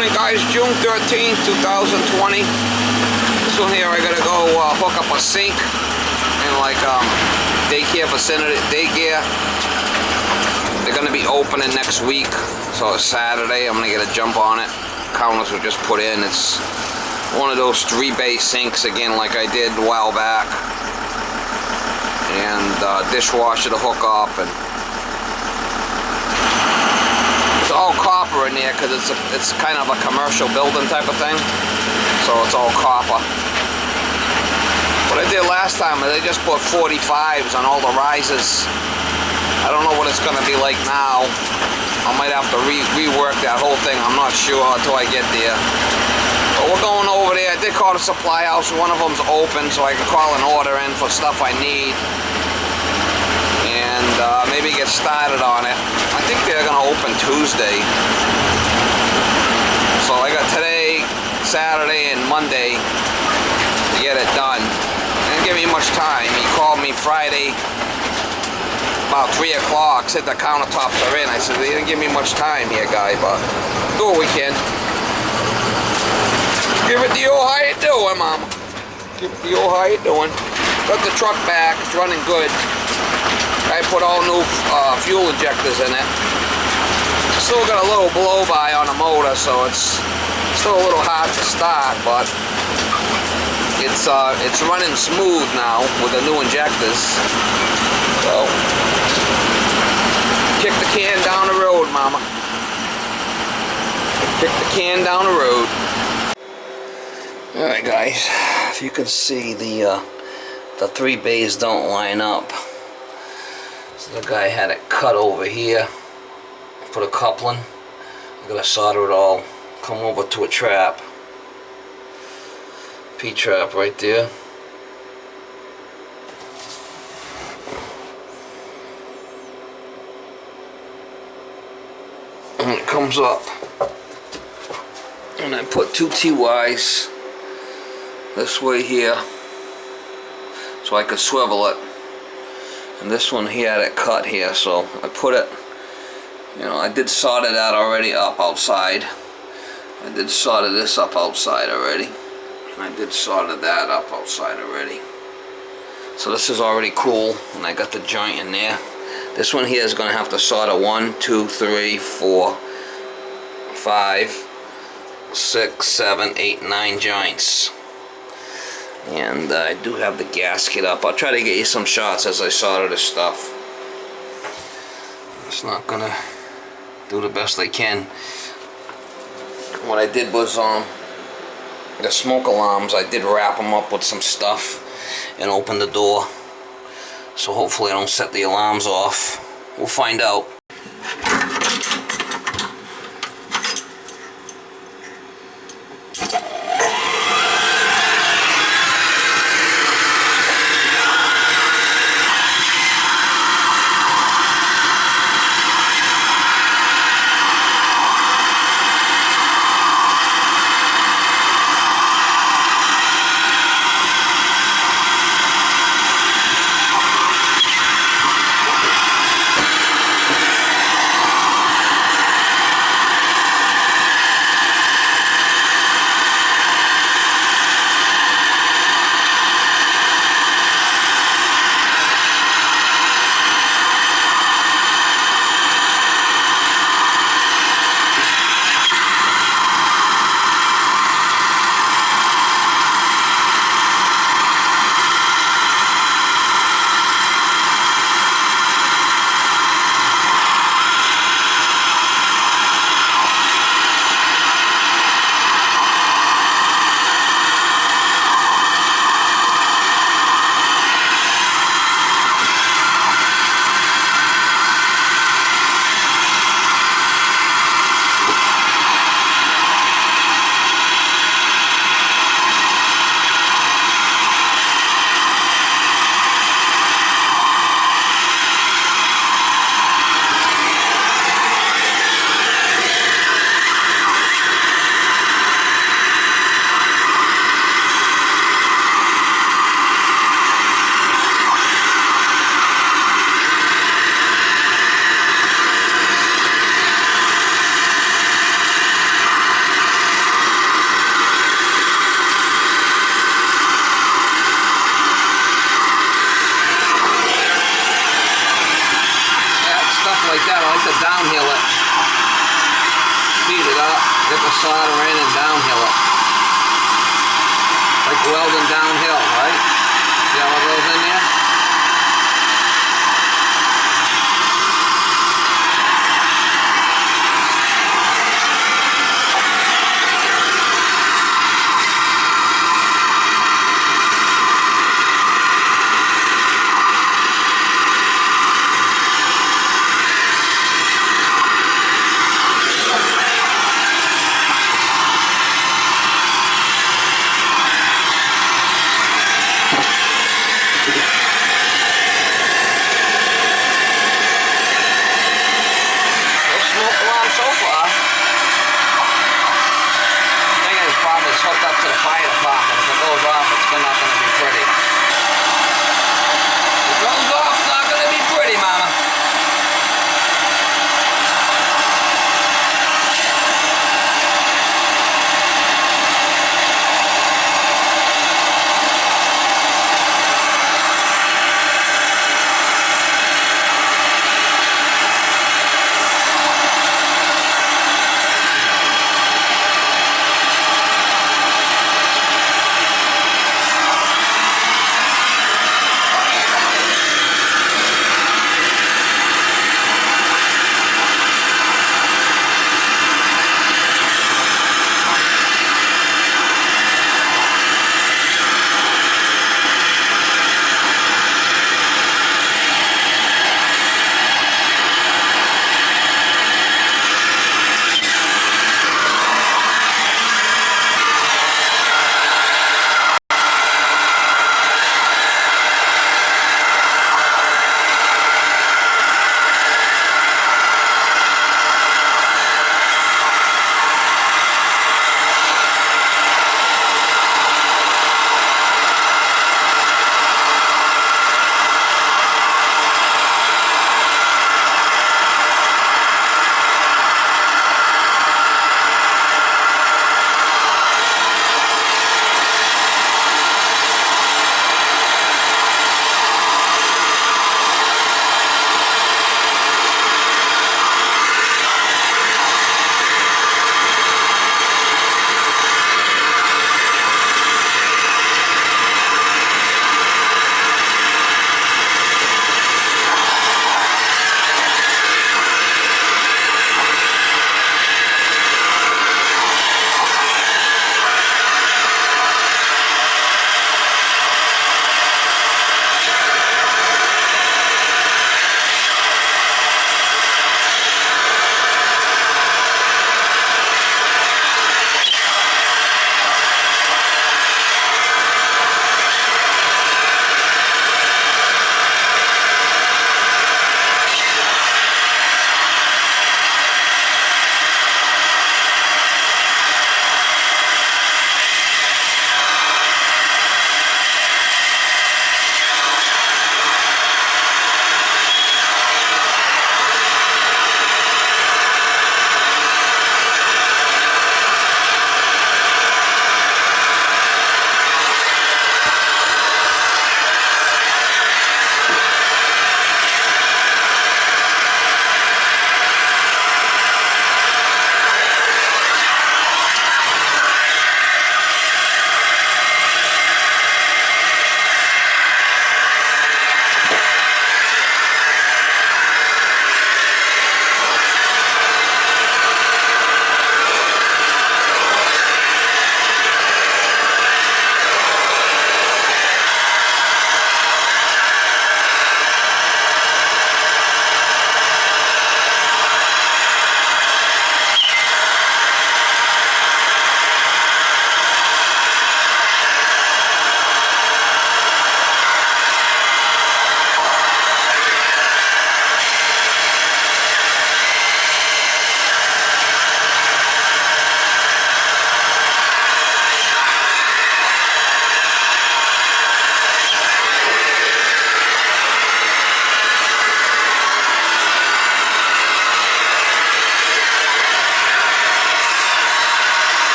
morning, guys. June 13th, 2020. This one here, I gotta go hook up a sink in like daycare vicinity. Daycare. They're gonna be opening next week, so it's Saturday. I'm gonna get a jump on it. Counters were just put in. It's one of those 3-bay sinks again, like I did a while back, and dishwasher to hook up, and it's all copper in there because it's kind of a commercial building type of thing, so it's all copper. What I did last time is I just put 45s on all the risers. I don't know what it's going to be like now. I might have to rework that whole thing. I'm not sure until I get there. But we're going over there. I did call the supply house. One of them's open, so I can call an order in for stuff I need. And maybe get started on it. I think they're going to open Tuesday. So I got today, Saturday, and Monday to get it done. It didn't give me much time. He called me Friday about 3 o'clock, said the countertops are in. I said, they didn't give me much time here, guy, but do what we can. Give it to you, how you doing, Mama? Give it to you, how you doing? Got the truck back, it's running good. I put all new fuel injectors in it. Still got a little blow-by on the motor, so it's still a little hard to start, but it's running smooth now with the new injectors. So kick the can down the road, Mama. Kick the can down the road. Alright, guys, if you can see, the 3 bays don't line up. So the guy had it cut over here. Put a coupling. I'm gonna solder it all. Come over to a trap. P-trap right there. And it comes up. And I put 2 TYs this way here, so I could swivel it. And this one here had it cut here, so I put it, you know, I did solder that already up outside. I did solder this up outside already. And I did solder that up outside already. So this is already cool, and I got the joint in there. This one here is going to have to solder 1, 2, 3, 4, 5, 6, 7, 8, 9 joints. And I do have the gasket up. I'll try to get you some shots as I solder this stuff. It's not gonna do the best I can. What I did was the smoke alarms, I did wrap them up with some stuff and open the door. So hopefully I don't set the alarms off. We'll find out. have to downhill it. Speed it up, get the solder in and downhill it. Like welding downhill, right? See how it goes in there?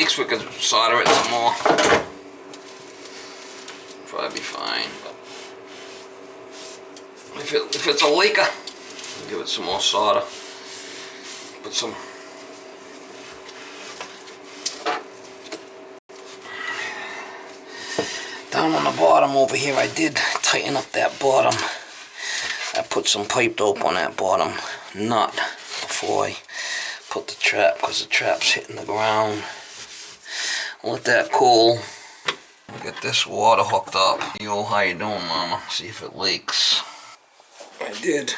leaks, we could solder it some more. Probably be fine. But if it's a leaker, give it some more solder. Put some. Down on the bottom over here, I did tighten up that bottom. I put some pipe dope on that bottom nut before I put the trap, because the trap's hitting the ground. Let that cool. Get this water hooked up. Yo, how you doing, Mama? See if it leaks. I did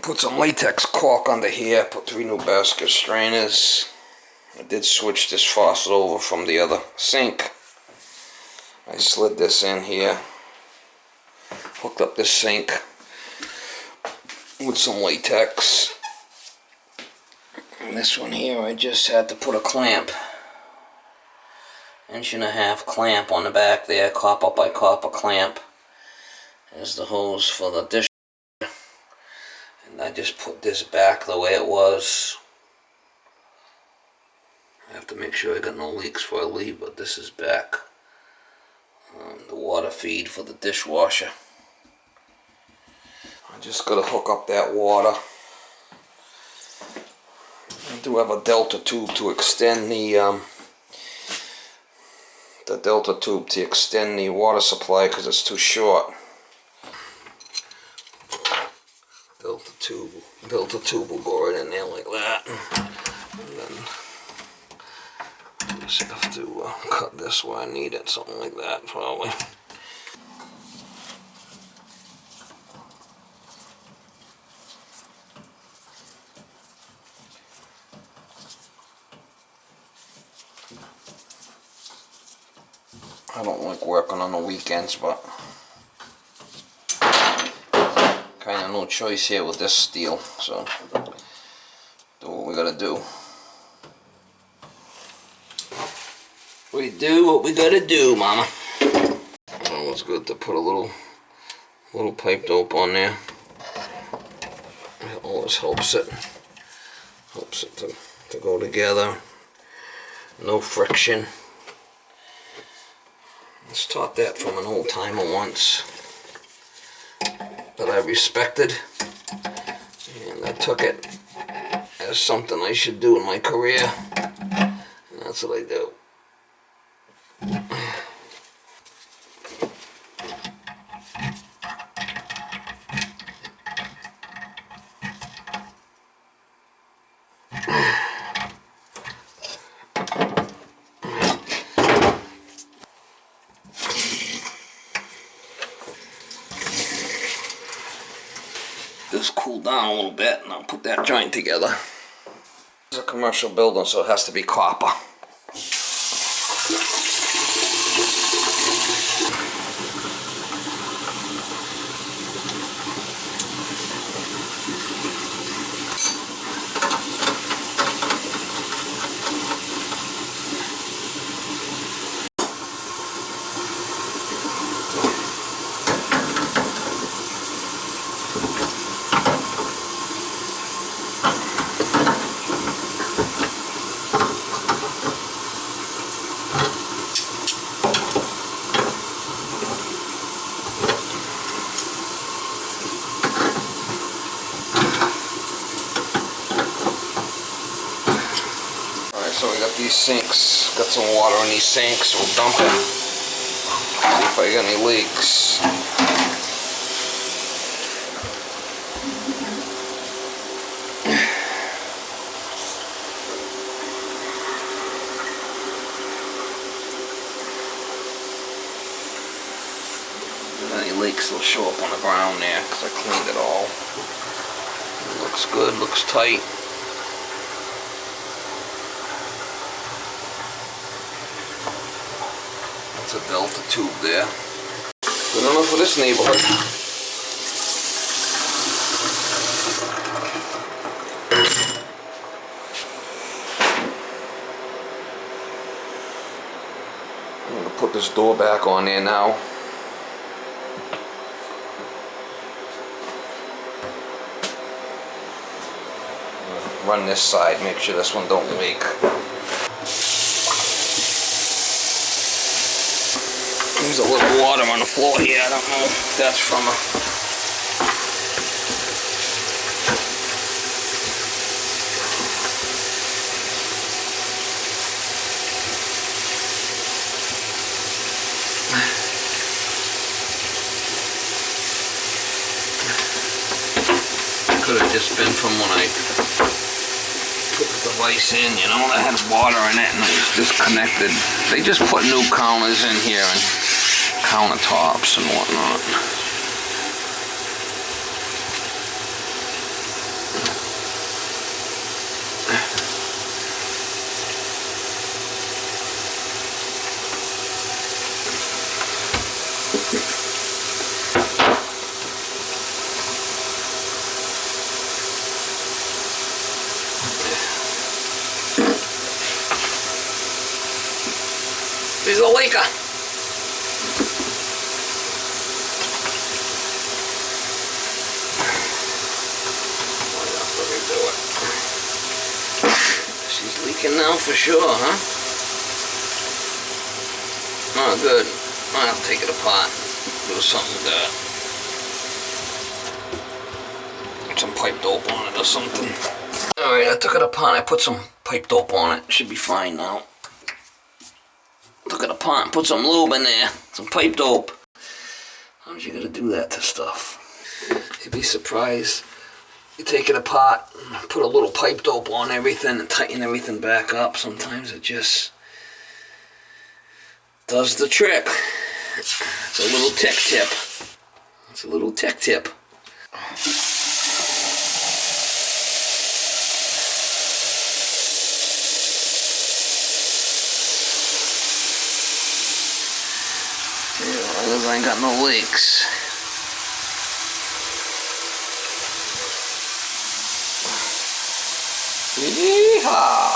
put some latex caulk under here. Put 3 new basket strainers. I did switch this faucet over from the other sink. I slid this in here. Hooked up this sink with some latex. And this one here, I just had to put a clamp. 1.5 inch clamp on the back there, copper by copper clamp. There's the hose for the dish. And I just put this back the way it was. I have to make sure I got no leaks before I leave, but this is back. The water feed for the dishwasher. I just gotta hook up that water. I do have a delta tube to extend the water supply because it's too short. Delta tube will go right in there like that. And then I just have to cut this where I need it, something like that probably. I don't like working on the weekends, but kind of no choice here with this steel, so do what we gotta do. We do what we gotta do, Mama. Oh, it's good to put a little pipe dope on there. It always helps it to go together. No friction. I was taught that from an old timer once that I respected, and I took it as something I should do in my career, and that's what I do. This cool down a little bit and I'll put that joint together. This is a commercial building, so it has to be copper. So we got these sinks, got some water in these sinks, we'll dump it, see if I got any leaks. If any leaks will show up on the ground there, because I cleaned it all. It looks good, looks tight. It's a delta tube there. Good enough for this neighborhood. I'm going to put this door back on there now. Run this side, make sure this one don't leak. There's a little water on the floor here. I don't know if that's from a... Could have just been from when I put the device in, you know, that had water in it and it was disconnected. They just put new counters in here and countertops and whatnot. There's a leaker. She's leaking now for sure, huh? Oh, good. I'll take it apart. Do something with that. Put some pipe dope on it or something. Alright, I took it apart. I put some pipe dope on it. Should be fine now. Took it apart and put some lube in there. Some pipe dope. How'd you gotta do that to stuff? You'd be surprised. You take it apart, put a little pipe dope on everything and tighten everything back up. Sometimes it just does the trick. It's a little tech tip. It's a little tech tip. I ain't got no leaks. Yeehaw!